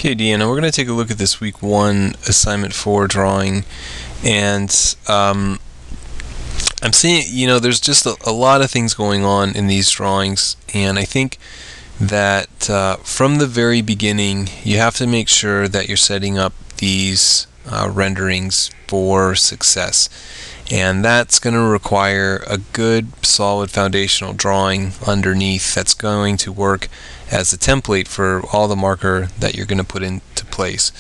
Okay, Deanna, we're going to take a look at this week 1 assignment 4 drawing, and I'm seeing, there's just a lot of things going on in these drawings, and I think that from the very beginning, you have to make sure that you're setting up these renderings for success. And that's going to require a good, solid foundational drawing underneath that's going to work as a template for all the marker that you're going to put into place.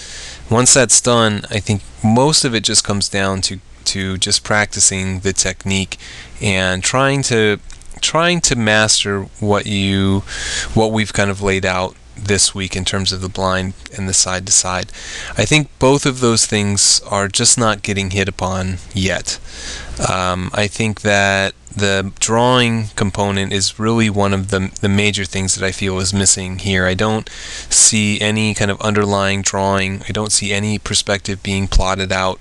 Once that's done, I think most of it just comes down to just practicing the technique and trying to master what we've kind of laid out this week in terms of the blind and the side to side. I think both of those things are just not getting hit upon yet. I think that the drawing component is really one of the major things that I feel is missing here. I don't see any kind of underlying drawing. I don't see any perspective being plotted out.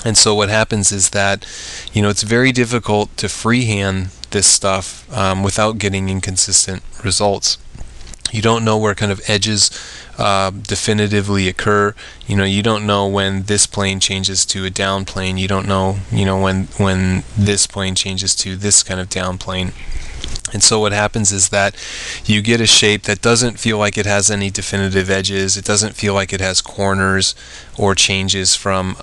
And so what happens is that, it's very difficult to freehand this stuff without getting inconsistent results. You don't know where kind of edges definitively occur. You don't know when this plane changes to a down plane. You don't know, when this plane changes to this kind of down plane. And so what happens is that you get a shape that doesn't feel like it has any definitive edges. It doesn't feel like it has corners or changes from,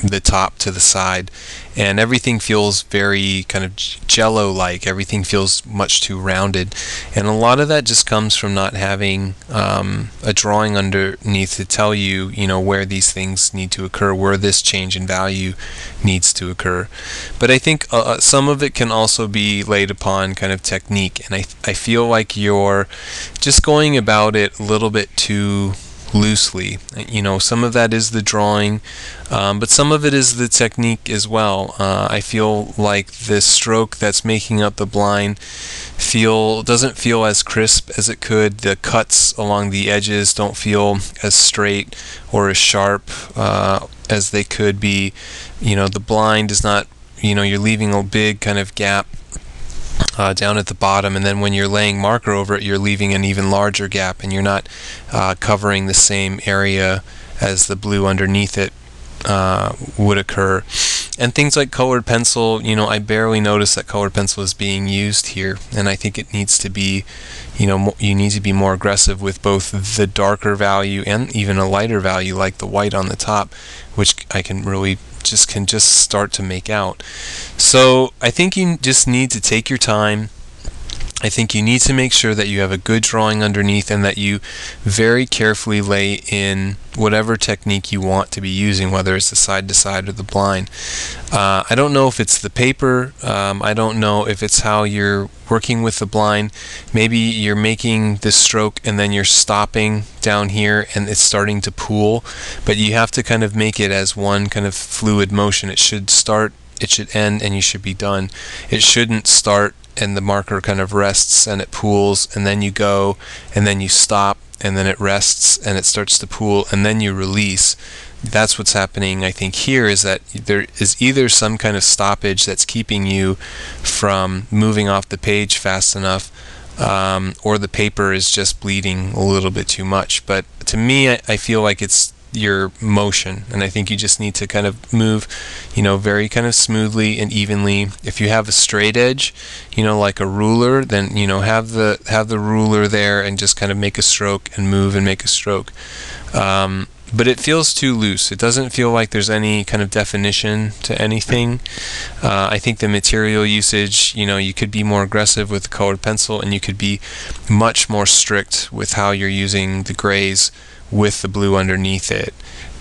the top to the side. And everything feels very kind of jello-like. Everything feels much too rounded. And a lot of that just comes from not having a drawing underneath to tell you, where these things need to occur, where this change in value needs to occur. But I think some of it can also be laid upon kind of technique. And I feel like you're just going about it a little bit too loosely. Some of that is the drawing, but some of it is the technique as well. I feel like this stroke that's making up the blind doesn't feel as crisp as it could. The cuts along the edges don't feel as straight or as sharp as they could be. The blind is not, you're leaving a big kind of gap down at the bottom, and then when you're laying marker over it, you're leaving an even larger gap, and you're not covering the same area as the blue underneath it would occur. And things like colored pencil, I barely notice that colored pencil is being used here, and I think it needs to be, you need to be more aggressive with both the darker value and even a lighter value like the white on the top, which I can really just start to make out. So I think you just need to take your time. I think you need to make sure that you have a good drawing underneath and that you very carefully lay in whatever technique you want to be using, whether it's the side to side or the blind. I don't know if it's the paper. I don't know if it's how you're working with the blind. Maybe you're making this stroke and then you're stopping down here and it's starting to pool, but you have to kind of make it as one kind of fluid motion. It should start, it should end, and you should be done. It shouldn't start and the marker kind of rests and it pools, and then you go and then you stop and then it rests and it starts to pool and then you release. That's what's happening, I think, here, is that there is either some kind of stoppage that's keeping you from moving off the page fast enough, or the paper is just bleeding a little bit too much. But to me, I feel like it's your motion, and I think you just need to kind of move, very kind of smoothly and evenly. If you have a straight edge, like a ruler, then have the ruler there and just kind of make a stroke and move and make a stroke. But it feels too loose. It doesn't feel like there's any kind of definition to anything. I think the material usage, you could be more aggressive with the colored pencil, and you could be much more strict with how you're using the grays with the blue underneath it.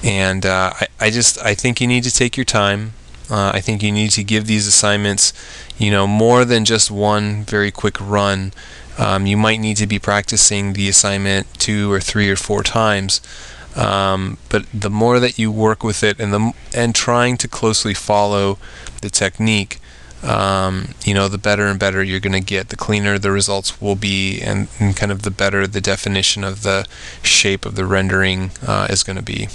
And I think you need to take your time. I think you need to give these assignments, more than just one very quick run. You might need to be practicing the assignment 2 or 3 or 4 times. But the more that you work with it and trying to closely follow the technique, the better and better you're going to get, the cleaner the results will be, and kind of the better the definition of the shape of the rendering is going to be.